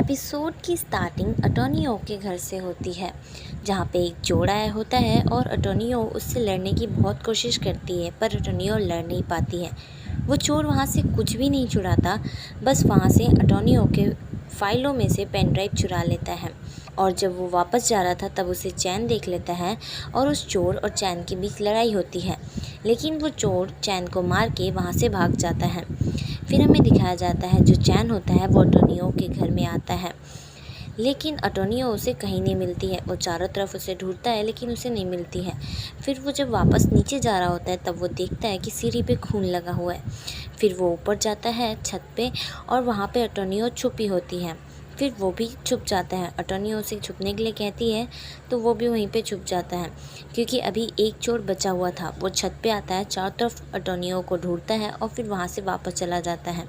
Episode की starting attorney ओ के घर से होती है, जहाँ पे एक चोर आया होता है और अटॉर्नी ओ उससे लड़ने की बहुत कोशिश करती है, पर अटॉर्नी ओ लड़ नहीं पाती है। वो चोर वहाँ से कुछ भी नहीं चुराता, बस वहाँ से अटॉर्नी ओ के फाइलों में से पेन ड्राइव चुरा लेता है। और जब वो वापस जा रहा था तब उसे चैन देख लेता है और उस चोर और चैन के बीच लड़ाई होती है, लेकिन वो चोर चैन को मार के वहाँ से भाग जाता है। फिर हमें दिखाया जाता है जो चैन होता है वो अटॉर्नी ओ के घर में आता है, लेकिन अटॉर्नी ओ उसे कहीं नहीं मिलती है। वो चारों तरफ उसे ढूंढता है लेकिन उसे नहीं मिलती है। फिर वो जब वापस नीचे जा रहा होता है तब वो देखता है कि सीढ़ी पे खून लगा हुआ है। फिर वो ऊपर जाता है छत पे और वहाँ पे अटॉर्नी ओ छुपी होती है। फिर वो भी छुप जाता है। अटॉर्नी ओ उसे छुपने के लिए कहती है तो वो भी वहीं पे छुप जाता है, क्योंकि अभी एक चोर बचा हुआ था। वो छत पे आता है, चारों तरफ अटॉर्नी ओ को ढूंढता है और फिर वहाँ से वापस चला जाता है।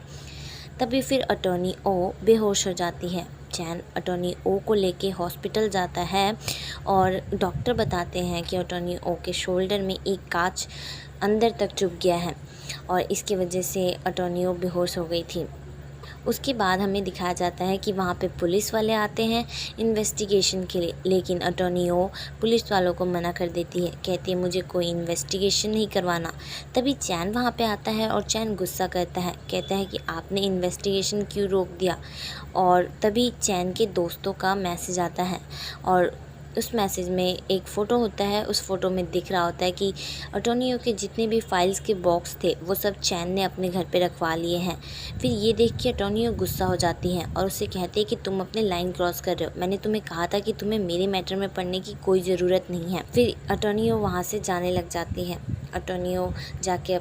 तभी फिर अटॉर्नी ओ बेहोश हो जाती है। चैन अटॉर्नी ओ को लेके हॉस्पिटल जाता है और डॉक्टर बताते हैं कि अटॉर्नी ओ के शोल्डर में एक कांच अंदर तक चुभ गया है और इसकी वजह से अटॉर्नी ओ बेहोश हो गई थी। उसके बाद हमें दिखाया जाता है कि वहाँ पे पुलिस वाले आते हैं इन्वेस्टिगेशन के लिए, लेकिन अटॉर्नी ओ पुलिस वालों को मना कर देती है, कहती है मुझे कोई इन्वेस्टिगेशन नहीं करवाना। तभी चैन वहाँ पे आता है और चैन गुस्सा करता है, कहता है कि आपने इन्वेस्टिगेशन क्यों रोक दिया। और तभी चैन के दोस्तों का मैसेज आता है और उस मैसेज में एक फ़ोटो होता है। उस फ़ोटो में दिख रहा होता है कि अटॉर्नी ओ के जितने भी फाइल्स के बॉक्स थे वो सब चैन ने अपने घर पे रखवा लिए हैं। फिर ये देख के अटॉर्नी ओ गुस्सा हो जाती हैं और उससे कहती है कि तुम अपने लाइन क्रॉस कर रहे हो, मैंने तुम्हें कहा था कि तुम्हें मेरे मैटर में पढ़ने की कोई ज़रूरत नहीं है। फिर अटॉर्नी ओ वहाँ से जाने लग जाती है। अटॉर्नी ओ जाके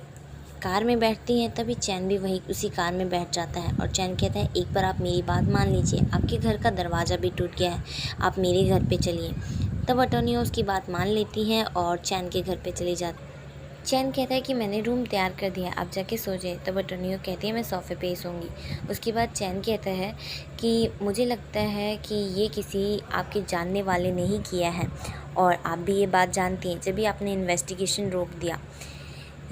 कार में बैठती हैं, तभी चैन भी वही उसी कार में बैठ जाता है और चैन कहता है एक बार आप मेरी बात मान लीजिए, आपके घर का दरवाज़ा भी टूट गया है, आप मेरे घर पे चलिए। तब अटॉर्नी उसकी बात मान लेती हैं और चैन के घर पे चली जाती। चैन कहता है कि मैंने रूम तैयार कर दिया, आप जाके सो जाए। तब अटॉर्नी कहती है मैं सोफ़े पे ही सोऊंगी। उसके बाद चैन कहता है कि मुझे लगता है कि ये किसी आपके जानने वाले ने ही किया है और आप भी ये बात जानती हैं, जब भी आपने इन्वेस्टिगेशन रोक दिया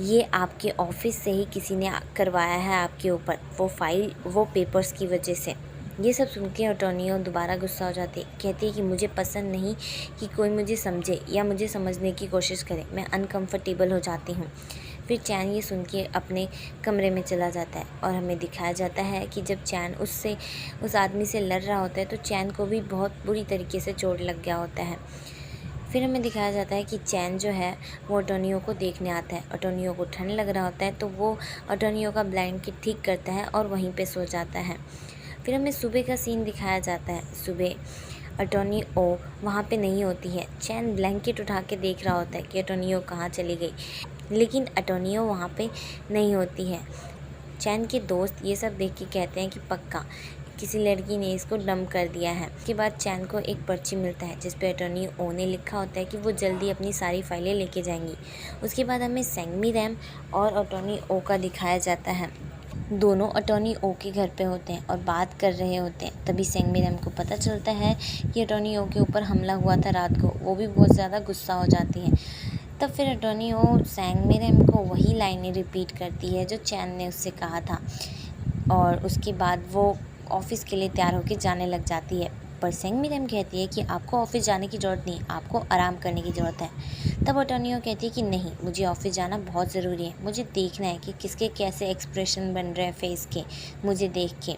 ये आपके ऑफिस से ही किसी ने करवाया है आपके ऊपर, वो फाइल वो पेपर्स की वजह से। ये सब सुन के अटॉर्नी दोबारा गुस्सा हो जाती है, कहती है कि मुझे पसंद नहीं कि कोई मुझे समझे या मुझे समझने की कोशिश करे, मैं अनकंफर्टेबल हो जाती हूँ। फिर चैन ये सुन के अपने कमरे में चला जाता है और हमें दिखाया जाता है कि जब चैन उस आदमी से लड़ रहा होता है तो चैन को भी बहुत बुरी तरीके से चोट लग गया होता है। फिर हमें दिखाया जाता है कि चैन जो है वो अटॉर्नी को देखने आता है। अटॉर्नी को ठंड लग रहा होता है तो वो अटॉर्नी का ब्लैंकेट ठीक करता है और वहीं पे सो जाता है। फिर हमें सुबह का सीन दिखाया जाता है। सुबह अटॉर्नी ओ वहाँ पे नहीं होती है। चैन ब्लैंकेट उठा के देख रहा होता है कि अटॉर्नी कहाँ चली गई, लेकिन अटॉर्नी वहाँ पे नहीं होती है। चैन के दोस्त ये सब देख के कहते हैं कि पक्का किसी लड़की ने इसको डंप कर दिया है। उसके बाद चैन को एक पर्ची मिलता है जिस पे अटॉर्नी ओ ने लिखा होता है कि वो जल्दी अपनी सारी फाइलें लेके जाएंगी। उसके बाद हमें सेंगमी रैम और अटॉर्नी ओ का दिखाया जाता है। दोनों अटॉर्नी ओ के घर पे होते हैं और बात कर रहे होते हैं। तभी सेंगमी रैम को पता चलता है कि अटॉर्नी ओ के ऊपर हमला हुआ था रात को। वो भी बहुत ज़्यादा गुस्सा हो जाती है। तब फिर अटॉर्नी ओ सेंगमी रैम को वही लाइनें रिपीट करती है जो चैन ने उससे कहा था और उसके बाद वो ऑफ़िस के लिए तैयार होकर जाने लग जाती है। पर सेंगमी रैम कहती है कि आपको ऑफ़िस जाने की ज़रूरत नहीं, आपको आराम करने की ज़रूरत है। तब अटॉर्नी कहती है कि नहीं, मुझे ऑफ़िस जाना बहुत ज़रूरी है, मुझे देखना है कि किसके कैसे एक्सप्रेशन बन रहे हैं फेस के, मुझे देख के।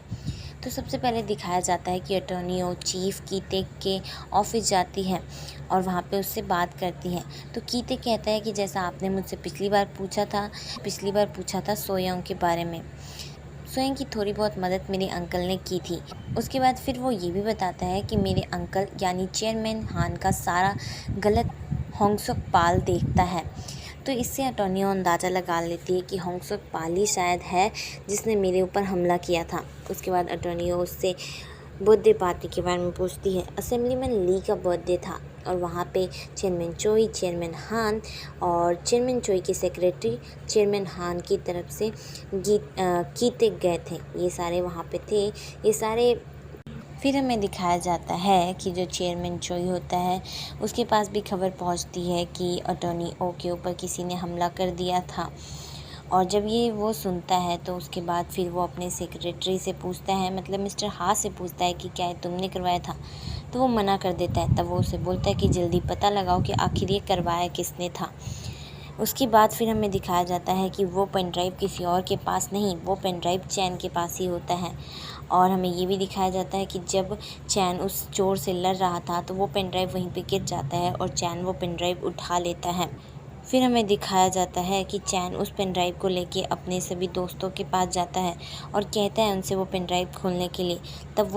तो सबसे पहले दिखाया जाता है कि अटॉर्नी चीफ़ कीते के ऑफ़िस जाती है और वहाँ पे उससे बात करती है। तो कीते कहता है कि जैसा आपने मुझसे पिछली बार पूछा था सोयोंग के बारे में, सोयोंग की थोड़ी बहुत मदद मेरे अंकल ने की थी। उसके बाद फिर वो ये भी बताता है कि मेरे अंकल यानी चेयरमैन हान का सारा गलत होंगसुक पाल देखता है। तो इससे अटॉर्नी अंदाज़ा लगा लेती है कि होंगसुक पाल ही शायद है जिसने मेरे ऊपर हमला किया था। उसके बाद अटॉर्नी उससे बर्थडे पार्टी के बारे में पूछती है। असेंबलीमैन ली का बर्थडे था और वहाँ पे चेयरमैन चोई, चेयरमैन हान और चेयरमैन चोई के सेक्रेटरी चेयरमैन हान की तरफ से कीते गए थे। ये सारे वहाँ पे थे, ये सारे। फिर हमें दिखाया जाता है कि जो चेयरमैन चोई होता है उसके पास भी खबर पहुँचती है कि अटॉर्नी ओ के ऊपर किसी ने हमला कर दिया था और जब ये वो सुनता है तो उसके बाद फिर वो अपने सेक्रेटरी से पूछता है, मतलब मिस्टर हा से पूछता है कि क्या ये तुमने करवाया था। तो वो मना कर देता है। तब वो उसे बोलता है कि जल्दी पता लगाओ कि आखिर ये करवाया किसने था। उसके बाद फिर हमें दिखाया जाता है कि वो पेन ड्राइव किसी और के पास नहीं, वो पेन ड्राइव चैन के पास ही होता है। और हमें ये भी दिखाया जाता है कि जब चैन उस चोर से लड़ रहा था तो वो पेन ड्राइव वहीं पे गिर जाता है और चैन वो पेन ड्राइव उठा लेता है। फिर हमें दिखाया जाता है कि चैन उस पेन ड्राइव को लेके अपने सभी दोस्तों के पास जाता है और कहता है उनसे वो पेन ड्राइव खोलने के लिए। तब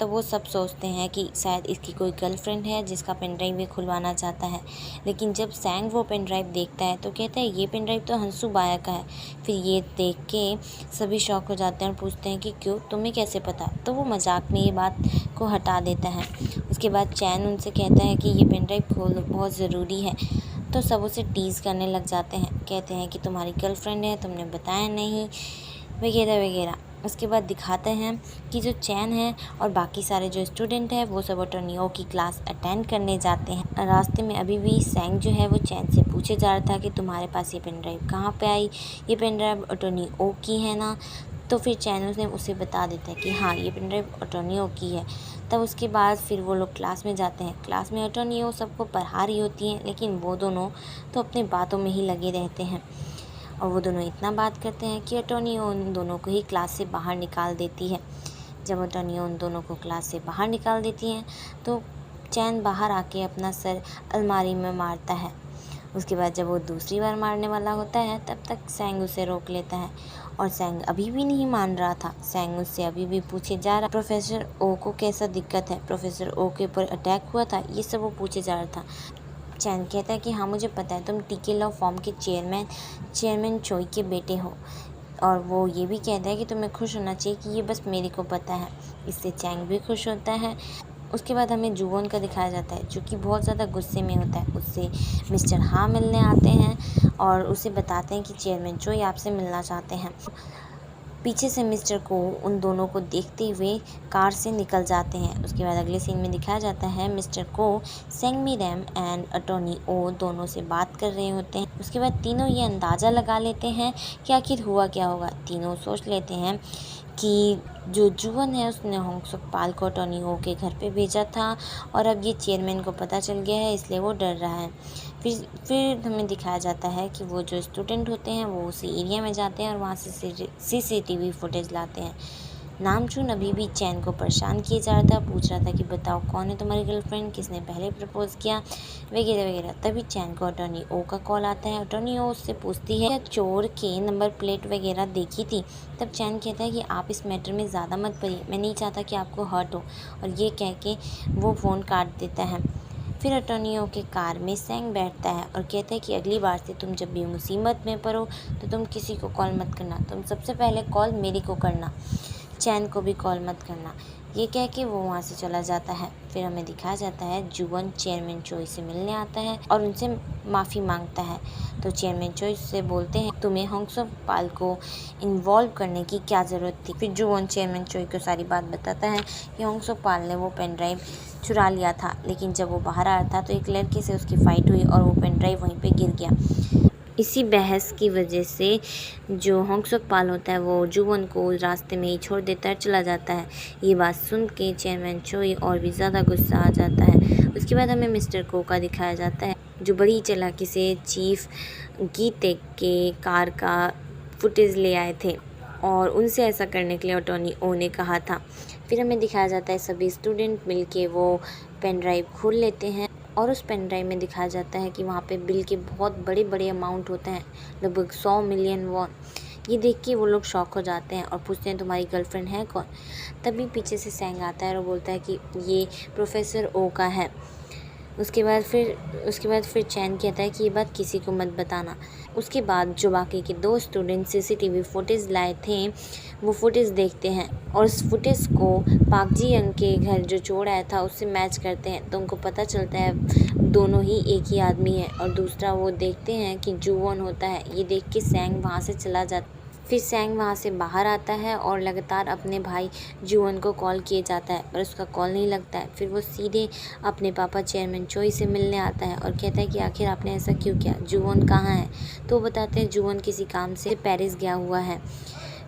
वो सब सोचते हैं कि शायद इसकी कोई गर्लफ्रेंड है जिसका पेन ड्राइव ये खुलवाना चाहता है। लेकिन जब सैंग वो पेन ड्राइव देखता है तो कहता है ये पेन ड्राइव तो हंसू बाया का है। फिर ये देख के सभी शॉक हो जाते हैं और पूछते हैं कि क्यों, तुम्हें कैसे पता। तो वो मजाक में ये बात को हटा देता है। उसके बाद चैन उनसे कहता है कि ये पेन ड्राइव खोलना बहुत ज़रूरी है। तो सब उसे टीज़ करने लग जाते हैं, कहते हैं कि तुम्हारी गर्लफ्रेंड है, तुमने बताया नहीं, वगैरह वगैरह। उसके बाद दिखाते हैं कि जो चैन है और बाकी सारे जो स्टूडेंट हैं वो सब अटॉर्नी ओ की क्लास अटेंड करने जाते हैं। रास्ते में अभी भी सैंग जो है वो चैन से पूछे जा रहा था कि तुम्हारे पास ये पेन ड्राइव कहाँ पे आई, ये पेन ड्राइव अटॉर्नी ओ की है ना। तो फिर चैन ने उसे बता देता है कि हाँ, ये पेन ड्राइव अटॉर्नी ओ की है। तब उसके बाद फिर वो लोग क्लास में जाते हैं। क्लास में अटॉर्नी ओ सबको पढ़ा रही होती हैं, लेकिन वो दोनों तो अपनी बातों में ही लगे रहते हैं। और वो दोनों इतना बात करते हैं कि अटॉर्नी ओ उन दोनों को ही क्लास से बाहर निकाल देती है। जब अटॉर्नी ओ उन दोनों को क्लास से बाहर निकाल देती हैं तो चैन बाहर आके अपना सर अलमारी में मारता है। उसके बाद जब वो दूसरी बार मारने वाला होता है तब तक सैंग उसे रोक लेता है और सैंग अभी भी नहीं मान रहा था। सैंग उससे अभी भी पूछे जा रहा, प्रोफेसर ओ को कैसा दिक्कत है, प्रोफेसर ओ के ऊपर अटैक हुआ था, ये सब वो पूछे जा रहा था। चैन कहता है कि हाँ, मुझे पता है, तुम टीके लॉ फॉर्म के चेयरमैन चोई के बेटे हो। और वो ये भी कहता है कि तुम्हें खुश होना चाहिए कि ये बस मेरे को पता है। इससे चैंग भी खुश होता है। उसके बाद हमें जुवोन का दिखाया जाता है जो कि बहुत ज़्यादा गुस्से में होता है। उससे मिस्टर हा मिलने आते हैं और उसे बताते हैं कि चेयरमैन चोई आपसे मिलना चाहते हैं। पीछे से मिस्टर को उन दोनों को देखते हुए कार से निकल जाते हैं। उसके बाद अगले सीन में दिखाया जाता है मिस्टर को सेंग मी रैम एंड अटॉर्नी ओ दोनों से बात कर रहे होते हैं। उसके बाद तीनों ये अंदाज़ा लगा लेते हैं कि आखिर हुआ क्या होगा। तीनों सोच लेते हैं कि जो जुवन है उसने होंगसुक पाल को अटॉर्नी ओ के घर पे भेजा था और अब ये चेयरमैन को पता चल गया है, इसलिए वो डर रहा है। फिर हमें दिखाया जाता है कि वो जो स्टूडेंट होते हैं वो उसी एरिया में जाते हैं और वहाँ से CCTV फुटेज लाते हैं। नामचून अभी भी चैन को परेशान किए जा रहा था, पूछ रहा था कि बताओ कौन है तुम्हारी गर्लफ्रेंड, किसने पहले प्रपोज़ किया, वगैरह वगैरह। तभी चैन को अटॉर्नी ओ का कॉल आता है। अटॉर्नी ओ उससे पूछती है चोर के नंबर प्लेट वगैरह देखी थी। तब चैन कहता है कि आप इस मैटर में ज़्यादा मत पड़िए, मैं नहीं चाहता कि आपको हर्ट हो। और ये कह के वो फ़ोन काट देता है। फिर अटॉर्नी ओ के कार में सैंग बैठता है और कहता है कि अगली बार से तुम जब भी मुसीबत में पड़ो तो तुम किसी को कॉल मत करना, तुम सबसे पहले कॉल मेरे को करना, चैन को भी कॉल मत करना। ये कह के वो वहाँ से चला जाता है। फिर हमें दिखाया जाता है जुवन चेयरमैन चोई से मिलने आता है और उनसे माफ़ी मांगता है। तो चेयरमैन चोई से बोलते हैं तुम्हें होंगसुक पाल को इन्वॉल्व करने की क्या ज़रूरत थी। फिर जुवन चेयरमैन चोई को सारी बात बताता है कि होंगसुक पाल ने वो पेन ड्राइव चुरा लिया था, लेकिन जब वो बाहर आया था तो एक लड़के से उसकी फ़ाइट हुई और वो पेन ड्राइव वहीं पे गिर गया। इसी बहस की वजह से जो होंगसुक पाल होता है वो जुवन को रास्ते में ही छोड़ देता है, चला जाता है। ये बात सुन के चेयरमैन चोई और भी ज़्यादा गुस्सा आ जाता है। उसके बाद हमें मिस्टर को का दिखाया जाता है जो बड़ी चालाकी से चीफ गीतेक के कार का फुटेज ले आए थे और उनसे ऐसा करने के लिए अटॉर्नी ओ ने कहा था। फिर हमें दिखाया जाता है सभी स्टूडेंट मिलके वो पेन ड्राइव खोल लेते हैं और उस पेन ड्राइव में दिखाया जाता है कि वहाँ पे बिल के बहुत बड़े बड़े अमाउंट होते हैं, लगभग 100 मिलियन वॉन। ये देख के वो लोग शॉक हो जाते हैं और पूछते हैं तुम्हारी गर्लफ्रेंड है कौन। तभी पीछे से सैंग आता है और बोलता है कि ये प्रोफेसर ओ का है। उसके बाद फिर चैन कहता है कि ये बात किसी को मत बताना। उसके बाद जो बाकी के 2 स्टूडेंट CCTV फुटेज लाए थे वो फुटेज देखते हैं और उस फुटेज को पाक जी यंग के घर जो चोर आया था उससे मैच करते हैं। तो उनको पता चलता है दोनों ही एक ही आदमी है और दूसरा वो देखते हैं कि जुवोन होता है। ये देख के सैंग वहाँ से चला जाता फिर सैंग वहाँ से बाहर आता है और लगातार अपने भाई जुवन को कॉल किए जाता है, पर उसका कॉल नहीं लगता है। फिर वो सीधे अपने पापा चेयरमैन चोई से मिलने आता है और कहता है कि आखिर आपने ऐसा क्यों किया, जुवन कहाँ है। तो वो बताते हैं जुवन किसी काम से पेरिस गया हुआ है।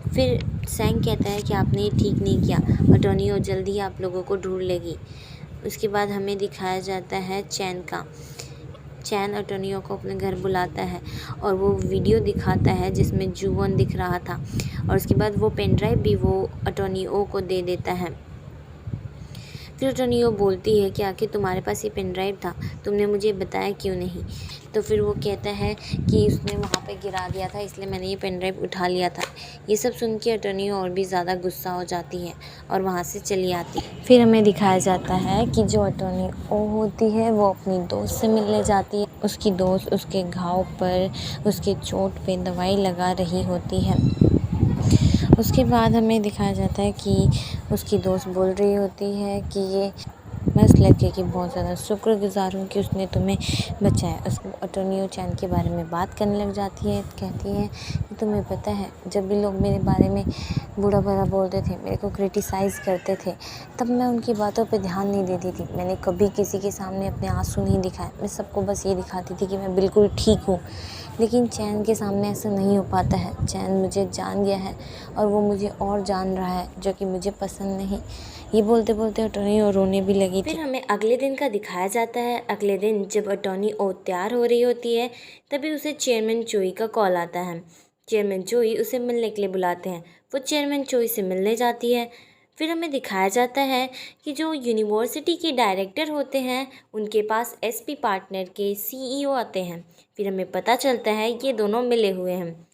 फिर सैंग कहता है कि आपने ये ठीक नहीं किया, अटोनियो जल्दी ही आप लोगों को ढूंढ लेगी। उसके बाद हमें दिखाया जाता है चैन अटोनियो को अपने घर बुलाता है और वो वीडियो दिखाता है जिसमें जुवन दिख रहा था, और उसके बाद वो पेन ड्राइव भी वो अटोनियो को दे देता है। फिर अटोनियो बोलती है कि आखिर तुम्हारे पास ये पेन ड्राइव था, तुमने मुझे बताया क्यों नहीं। तो फिर वो कहता है कि उसने वहाँ पे गिरा दिया था, इसलिए मैंने ये पेन ड्राइव उठा लिया था। ये सब सुन के अटोनियो और भी ज़्यादा गुस्सा हो जाती है और वहाँ से चली आती है। फिर हमें दिखाया जाता है कि जो अटोनियो होती है वो अपनी दोस्त से मिलने जाती है। उसकी दोस्त उसके घाव पर, उसके चोट पे दवाई लगा रही होती है। उसके बाद हमें दिखाया जाता है कि उसकी दोस्त बोल रही होती है कि ये मैं उस लड़के की बहुत ज़्यादा शुक्रगुज़ार हूँ कि उसने तुम्हें बचाया। उस अटोनियो चैन के बारे में बात करने लग जाती है, कहती है कि तुम्हें पता है जब भी लोग मेरे बारे में बुरा भला बोलते थे, मेरे को क्रिटिसाइज़ करते थे, तब मैं उनकी बातों पे ध्यान नहीं देती थी। मैंने कभी किसी के सामने अपने आंसू नहीं दिखाए, मैं सबको बस ये दिखाती थी कि मैं बिल्कुल ठीक हूँ। लेकिन चैन के सामने ऐसा नहीं हो पाता है। चैन मुझे जान गया है और वो मुझे और जान रहा है, जो कि मुझे पसंद नहीं। ये बोलते बोलते अटोनियो रोने भी लगी थी। फिर हमें अगले दिन का दिखाया जाता है। अगले दिन जब अटोनियो तैयार हो रही होती है, तभी उसे चेयरमैन चोई का कॉल आता है। चेयरमैन चोई उसे मिलने के लिए बुलाते हैं। वो चेयरमैन चोई से मिलने जाती है। फिर हमें दिखाया जाता है कि जो यूनिवर्सिटी के डायरेक्टर होते हैं, उनके पास एसपी पार्टनर के सीईओ आते हैं। फिर हमें पता चलता है ये दोनों मिले हुए हैं।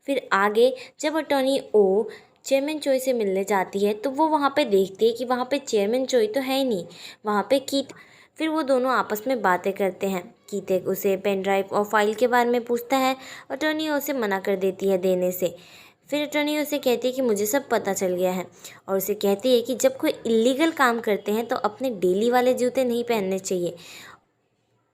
फिर आगे जब अटोनियो चेयरमैन चोई से मिलने जाती है, तो वो वहाँ पे देखती है कि वहाँ पे चेयरमैन चोई तो है ही नहीं, वहाँ पे कीत। फिर वो दोनों आपस में बातें करते हैं। कीतेक उसे पेन ड्राइव और फाइल के बारे में पूछता है। अटोनियो उसे मना कर देती है देने से। फिर अटोनियो उसे कहती है कि मुझे सब पता चल गया है, और उसे कहती है कि जब कोई इलीगल काम करते हैं तो अपने डेली वाले जूते नहीं पहनने चाहिए।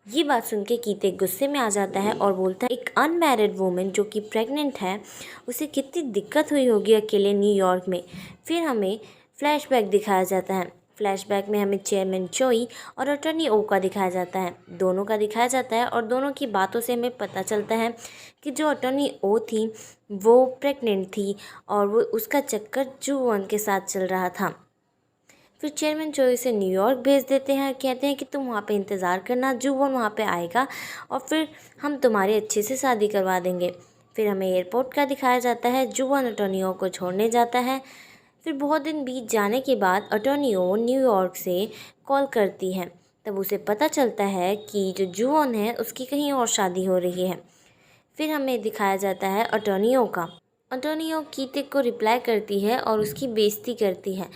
ये बात सुन के कीते गुस्से में आ जाता है और बोलता है एक अनमैरिड वूमेन जो कि प्रेग्नेंट है, उसे कितनी दिक्कत हुई होगी अकेले न्यूयॉर्क में। फिर हमें फ्लैशबैक दिखाया जाता है। फ्लैशबैक में हमें चेयरमैन चोई और अटॉर्नी ओ का दिखाया जाता है, दोनों का दिखाया जाता है, और दोनों की बातों से हमें पता चलता है कि जो अटॉर्नी ओ थी वो प्रेग्नेंट थी और वो उसका चक्कर जुवन के साथ चल रहा था। फिर चेयरमैन चोई से न्यूयॉर्क भेज देते हैं, कहते हैं कि तुम वहाँ पे इंतज़ार करना, जुवन वहाँ पे आएगा और फिर हम तुम्हारी अच्छे से शादी करवा देंगे। फिर हमें एयरपोर्ट का दिखाया जाता है। जुवन अटॉर्नियो को छोड़ने जाता है। फिर बहुत दिन बीत जाने के बाद अटॉर्नियो न्यूयॉर्क से कॉल करती है। तब उसे पता चलता है कि जो जुवन है उसकी कहीं और शादी हो रही है। फिर हमें दिखाया जाता है अटॉर्नियो का। अटॉर्नियो कीतिक को रिप्लाई करती है और उसकी बेइज्जती करती है।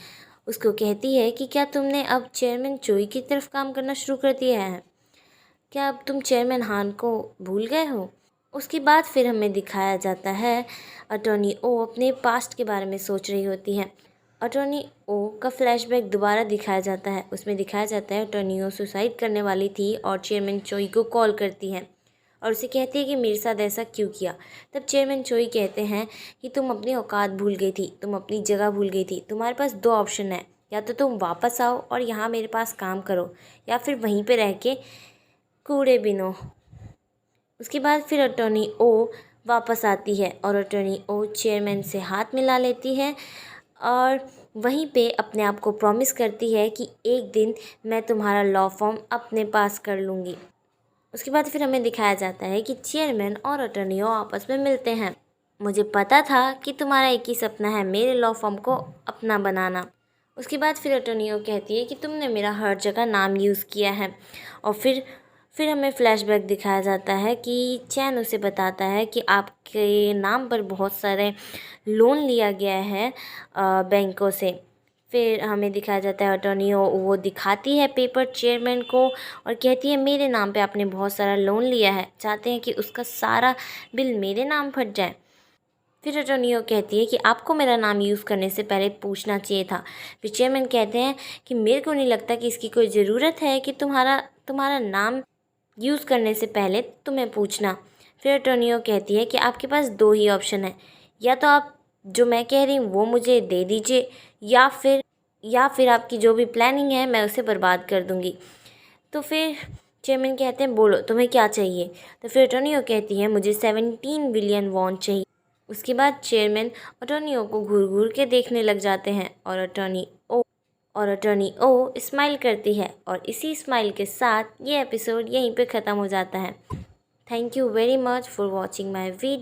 उसको कहती है कि क्या तुमने अब चेयरमैन चोई की तरफ काम करना शुरू कर दिया है? क्या अब तुम चेयरमैन हान को भूल गए हो? उसके बाद फिर हमें दिखाया जाता है अटॉर्नी ओ अपने पास्ट के बारे में सोच रही होती है। अटॉर्नी ओ का फ्लैशबैक दोबारा दिखाया जाता है। उसमें दिखाया जाता है अटॉर्नी ओ सुसाइड करने वाली थी और चेयरमैन चोई को कॉल करती है और उसे कहती है कि मेरे साथ ऐसा क्यों किया। तब चेयरमैन चोई कहते हैं कि तुम अपनी औकात भूल गई थी, तुम अपनी जगह भूल गई थी। तुम्हारे पास दो ऑप्शन है, या तो तुम वापस आओ और यहाँ मेरे पास काम करो, या फिर वहीं पे रह के कूड़े बिनो। उसके बाद फिर अटॉर्नी ओ वापस आती है और अटॉर्नी ओ चेयरमैन से हाथ मिला लेती है और वहीं पे अपने आप को प्रॉमिस करती है कि एक दिन मैं तुम्हारा लॉ फॉर्म अपने पास कर लूँगी। उसके बाद फिर हमें दिखाया जाता है कि चेयरमैन और अटॉर्नियो आपस में मिलते हैं। मुझे पता था कि तुम्हारा एक ही सपना है, मेरे लॉ फॉर्म को अपना बनाना। उसके बाद फिर अटॉर्नियो कहती है कि तुमने मेरा हर जगह नाम यूज़ किया है। और फिर हमें फ्लैशबैक दिखाया जाता है कि चैन उसे बताता है कि आपके नाम पर बहुत सारे लोन लिया गया है बैंकों से। फिर हमें दिखाया जाता है अटॉर्नियो वो दिखाती है पेपर चेयरमैन को और कहती है मेरे नाम पे आपने बहुत सारा लोन लिया है, चाहते हैं कि उसका सारा बिल मेरे नाम फट जाए। फिर अटॉर्नियो कहती है कि आपको मेरा नाम यूज़ करने से पहले पूछना चाहिए था। फिर चेयरमैन कहते हैं कि मेरे को नहीं लगता कि इसकी कोई ज़रूरत है कि तुम्हारा नाम यूज़ करने से पहले तुम्हें पूछना। फिर अटॉर्नियो कहती है कि आपके पास दो ही ऑप्शन है, या तो आप जो मैं कह रही हूँ वो मुझे दे दीजिए, या फिर आपकी जो भी प्लानिंग है मैं उसे बर्बाद कर दूँगी। तो फिर चेयरमैन कहते हैं बोलो तुम्हें क्या चाहिए। तो फिर अटॉर्नी कहती है मुझे 17 बिलियन वॉन चाहिए। उसके बाद चेयरमैन अटॉर्नी को घूर घूर के देखने लग जाते हैं और अटॉर्नी ओ स्माइल करती है, और इसी स्माइल के साथ ये एपिसोड यहीं पे ख़त्म हो जाता है। Thank you very much for watching my video.